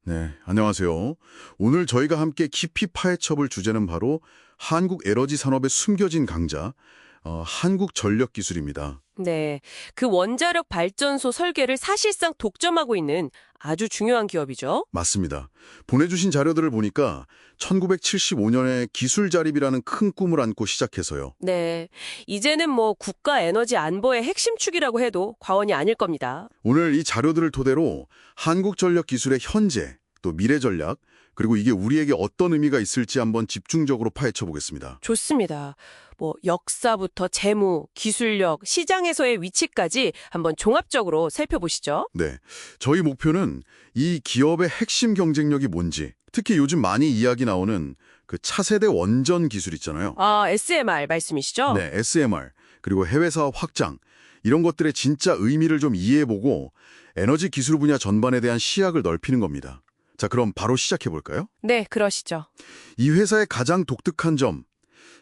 네, 안녕하세요. 오늘 저희가 함께 깊이 파헤쳐볼 주제는 바로 한국 에너지 산업의 숨겨진 강자, 한국전력기술입니다. 네, 그 원자력 발전소 설계를 사실상 독점하고 있는 아주 중요한 기업이죠. 맞습니다. 보내주신 자료들을 보니까 1975년에 기술 자립이라는 큰 꿈을 안고 시작해서요. 네, 이제는 뭐 국가 에너지 안보의 핵심 축이라고 해도 과언이 아닐 겁니다. 오늘 이 자료들을 토대로 한국전력기술의 현재, 또 미래 전략, 그리고 이게 우리에게 어떤 의미가 있을지 한번 집중적으로 파헤쳐 보겠습니다. 좋습니다. 뭐 역사부터 재무, 기술력, 시장에서의 위치까지 한번 종합적으로 살펴보시죠. 네, 저희 목표는 이 기업의 핵심 경쟁력이 뭔지, 특히 요즘 많이 이야기 나오는 그 차세대 원전 기술 있잖아요. 아, SMR 말씀이시죠? 네, SMR, 그리고 해외 사업 확장, 이런 것들의 진짜 의미를 좀 이해해보고 에너지 기술 분야 전반에 대한 시야를 넓히는 겁니다. 자, 그럼 바로 시작해볼까요? 네, 그러시죠. 이 회사의 가장 독특한 점,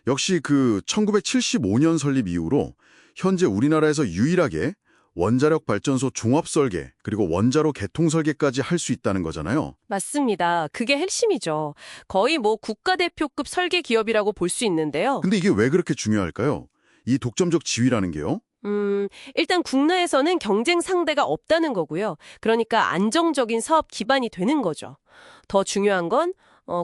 역시 그 1975년 설립 이후로 현재 우리나라에서 유일하게 원자력 발전소 종합 설계, 그리고 원자로 개통 설계까지 할 수 있다는 거잖아요. 맞습니다. 그게 핵심이죠. 거의 뭐 국가대표급 설계 기업이라고 볼 수 있는데요. 근데 이게 왜 그렇게 중요할까요? 이 독점적 지위라는 게요? 일단 국내에서는 경쟁 상대가 없다는 거고요. 그러니까 안정적인 사업 기반이 되는 거죠. 더 중요한 건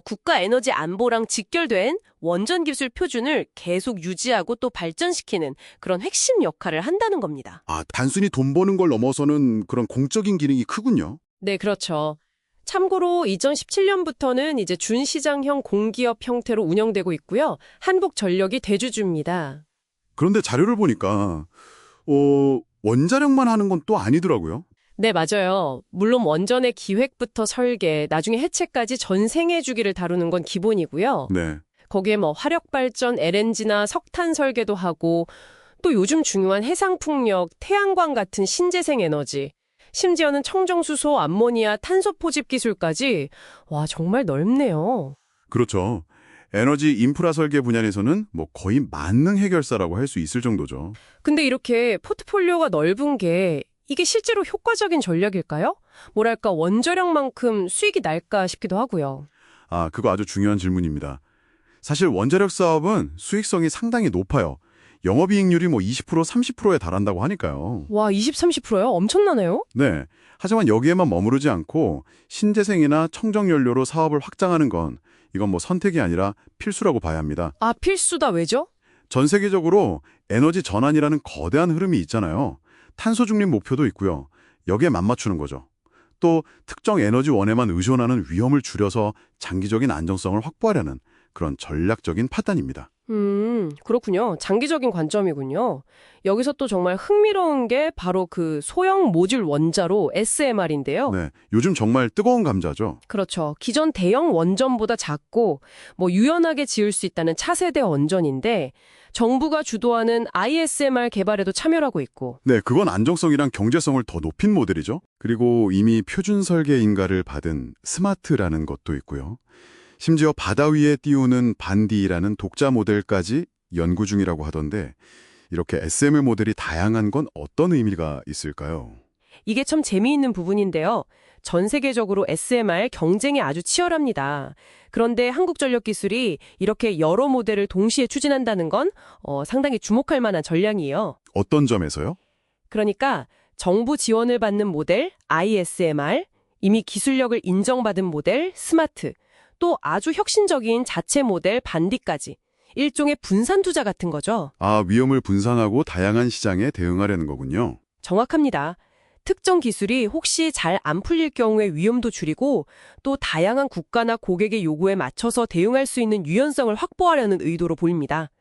국가 에너지 안보랑 직결된 원전 기술 표준을 계속 유지하고 또 발전시키는 그런 핵심 역할을 한다는 겁니다. 아, 단순히 돈 버는 걸 넘어서는 그런 공적인 기능이 크군요. 네, 그렇죠. 참고로 2017년부터는 이제 준시장형 공기업 형태로 운영되고 있고요. 한국전력이 대주주입니다. 그런데 자료를 보니까 원자력만 하는 건 또 아니더라고요. 네, 맞아요. 물론 원전의 기획부터 설계, 나중에 해체까지 전 생애 주기를 다루는 건 기본이고요. 네. 거기에 뭐 화력발전, LNG나 석탄 설계도 하고 또 요즘 중요한 해상풍력, 태양광 같은 신재생 에너지, 심지어는 청정수소, 암모니아, 탄소 포집 기술까지 와, 정말 넓네요. 그렇죠. 에너지 인프라 설계 분야에서는 뭐 거의 만능 해결사라고 할 수 있을 정도죠. 근데 이렇게 포트폴리오가 넓은 게 이게 실제로 효과적인 전략일까요? 뭐랄까 원자력만큼 수익이 날까 싶기도 하고요. 아, 그거 아주 중요한 질문입니다. 사실 원자력 사업은 수익성이 상당히 높아요. 영업이익률이 뭐 20%, 30%에 달한다고 하니까요. 와, 20, 30%요? 엄청나네요? 네. 하지만 여기에만 머무르지 않고 신재생이나 청정연료로 사업을 확장하는 건 이건 뭐 선택이 아니라 필수라고 봐야 합니다. 아, 필수다 왜죠? 전 세계적으로 에너지 전환이라는 거대한 흐름이 있잖아요. 탄소 중립 목표도 있고요. 여기에 맞맞추는 거죠. 또 특정 에너지원에만 의존하는 위험을 줄여서 장기적인 안정성을 확보하려는 그런 전략적인 판단입니다. 그렇군요. 장기적인 관점이군요. 여기서 또 정말 흥미로운 게 바로 그 소형 모듈 원자로 SMR인데요. 네, 요즘 정말 뜨거운 감자죠. 그렇죠. 기존 대형 원전보다 작고 뭐 유연하게 지을 수 있다는 차세대 원전인데 정부가 주도하는 ISMR 개발에도 참여하고 있고. 네, 그건 안정성이랑 경제성을 더 높인 모델이죠. 그리고 이미 표준 설계 인가를 받은 스마트라는 것도 있고요. 심지어 바다 위에 띄우는 반디라는 독자 모델까지 연구 중이라고 하던데 이렇게 SMR 모델이 다양한 건 어떤 의미가 있을까요? 이게 참 재미있는 부분인데요. 전 세계적으로 SMR 경쟁이 아주 치열합니다. 그런데 한국전력기술이 이렇게 여러 모델을 동시에 추진한다는 건 상당히 주목할 만한 전략이에요. 어떤 점에서요? 그러니까 정부 지원을 받는 모델 ISMR, 이미 기술력을 인정받은 모델 스마트, 또 아주 혁신적인 자체 모델 반디까지 일종의 분산 투자 같은 거죠. 아, 위험을 분산하고 다양한 시장에 대응하려는 거군요. 정확합니다. 특정 기술이 혹시 잘 안 풀릴 경우에 위험도 줄이고 또 다양한 국가나 고객의 요구에 맞춰서 대응할 수 있는 유연성을 확보하려는 의도로 보입니다.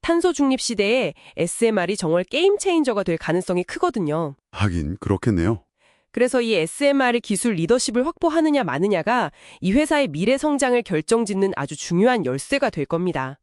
탄소 중립 시대에 SMR이 정말 게임 체인저가 될 가능성이 크거든요. 하긴 그렇겠네요. 그래서 이 SMR의 기술 리더십을 확보하느냐 마느냐가 이 회사의 미래 성장을 결정짓는 아주 중요한 열쇠가 될 겁니다.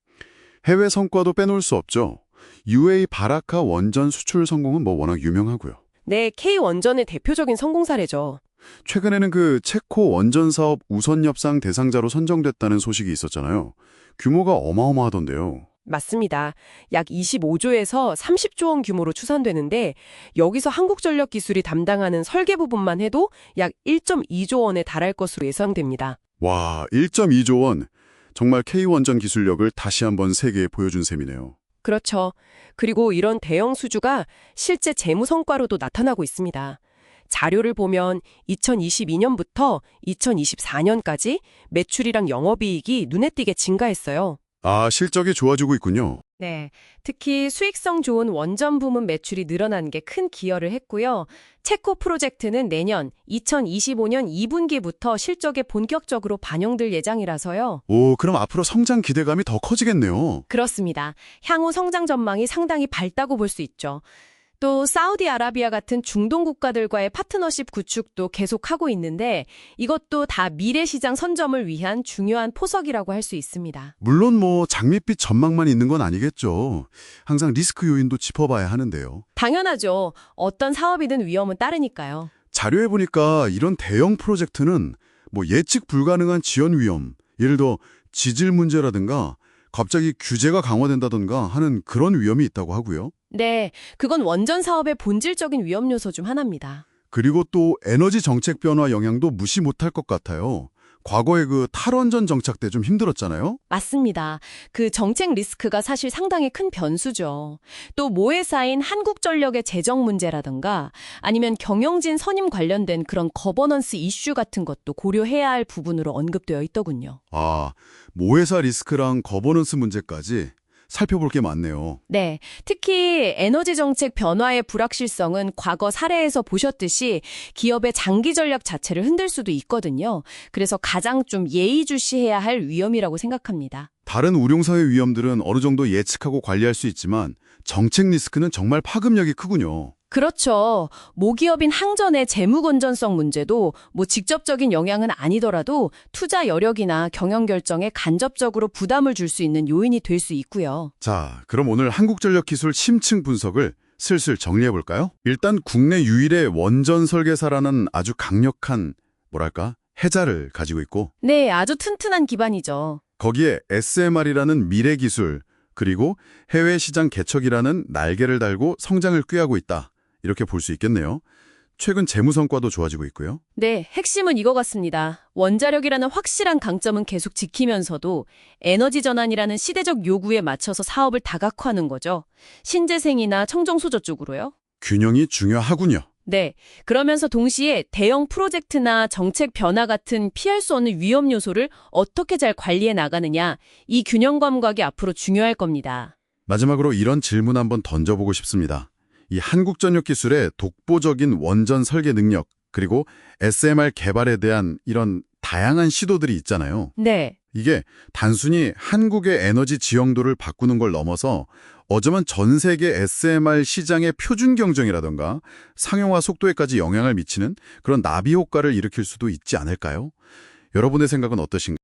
해외 성과도 빼놓을 수 없죠. UA 바라카 원전 수출 성공은 뭐 워낙 유명하고요. 네, K원전의 대표적인 성공 사례죠. 최근에는 그 체코 원전 사업 우선 협상 대상자로 선정됐다는 소식이 있었잖아요. 규모가 어마어마하던데요. 맞습니다. 약 25조에서 30조 원 규모로 추산되는데 여기서 한국전력기술이 담당하는 설계 부분만 해도 약 1.2조 원에 달할 것으로 예상됩니다. 와, 1.2조 원. 정말 K원전 기술력을 다시 한번 세계에 보여준 셈이네요. 그렇죠. 그리고 이런 대형 수주가 실제 재무 성과로도 나타나고 있습니다. 자료를 보면 2022년부터 2024년까지 매출이랑 영업이익이 눈에 띄게 증가했어요. 아, 실적이 좋아지고 있군요. 네, 특히 수익성 좋은 원전 부문 매출이 늘어난 게 큰 기여를 했고요. 체코 프로젝트는 내년 2025년 2분기부터 실적에 본격적으로 반영될 예정이라서요. 오, 그럼 앞으로 성장 기대감이 더 커지겠네요. 그렇습니다. 향후 성장 전망이 상당히 밝다고 볼 수 있죠. 또 사우디아라비아 같은 중동 국가들과의 파트너십 구축도 계속하고 있는데 이것도 다 미래 시장 선점을 위한 중요한 포석이라고 할 수 있습니다. 물론 장밋빛 전망만 있는 건 아니겠죠. 항상 리스크 요인도 짚어봐야 하는데요. 당연하죠. 어떤 사업이든 위험은 따르니까요. 자료에 보니까 이런 대형 프로젝트는 예측 불가능한 지연 위험, 예를 들어 지질 문제라든가 갑자기 규제가 강화된다던가 하는 그런 위험이 있다고 하고요. 네, 그건 원전 사업의 본질적인 위험 요소 중 하나입니다. 그리고 또 에너지 정책 변화 영향도 무시 못할 것 같아요. 과거에 그 탈원전 정착 때 좀 힘들었잖아요. 맞습니다. 그 정책 리스크가 사실 상당히 큰 변수죠. 또 모에 쌓인 한국전력의 재정 문제라든가 아니면 경영진 선임 관련된 그런 거버넌스 이슈 같은 것도 고려해야 할 부분으로 언급되어 있더군요. 아, 모회사 리스크랑 거버넌스 문제까지 살펴볼 게 많네요. 네, 특히 에너지 정책 변화의 불확실성은 과거 사례에서 보셨듯이 기업의 장기 전략 자체를 흔들 수도 있거든요. 그래서 가장 좀 예의주시해야 할 위험이라고 생각합니다. 다른 우룡사회 위험들은 어느 정도 예측하고 관리할 수 있지만 정책 리스크는 정말 파급력이 크군요. 그렇죠. 모기업인 항전의 재무 건전성 문제도 직접적인 영향은 아니더라도 투자 여력이나 경영 결정에 간접적으로 부담을 줄 수 있는 요인이 될 수 있고요. 자, 그럼 오늘 한국전력기술 심층 분석을 슬슬 정리해볼까요? 일단 국내 유일의 원전 설계사라는 아주 강력한, 해자를 가지고 있고 네, 아주 튼튼한 기반이죠. 거기에 SMR이라는 미래 기술, 그리고 해외 시장 개척이라는 날개를 달고 성장을 꾀하고 있다. 이렇게 볼 수 있겠네요. 최근 재무 성과도 좋아지고 있고요. 네, 핵심은 이거 같습니다. 원자력이라는 확실한 강점은 계속 지키면서도 에너지 전환이라는 시대적 요구에 맞춰서 사업을 다각화하는 거죠. 신재생이나 청정수조 쪽으로요. 균형이 중요하군요. 네, 그러면서 동시에 대형 프로젝트나 정책 변화 같은 피할 수 없는 위험 요소를 어떻게 잘 관리해 나가느냐, 이 균형 감각이 앞으로 중요할 겁니다. 마지막으로 이런 질문 한번 던져보고 싶습니다. 이 한국전력기술의 독보적인 원전 설계 능력, 그리고 SMR 개발에 대한 이런 다양한 시도들이 있잖아요. 네, 이게 단순히 한국의 에너지 지형도를 바꾸는 걸 넘어서 어쩌면 전 세계 SMR 시장의 표준 경쟁이라던가 상용화 속도에까지 영향을 미치는 그런 나비 효과를 일으킬 수도 있지 않을까요? 여러분의 생각은 어떠신가요?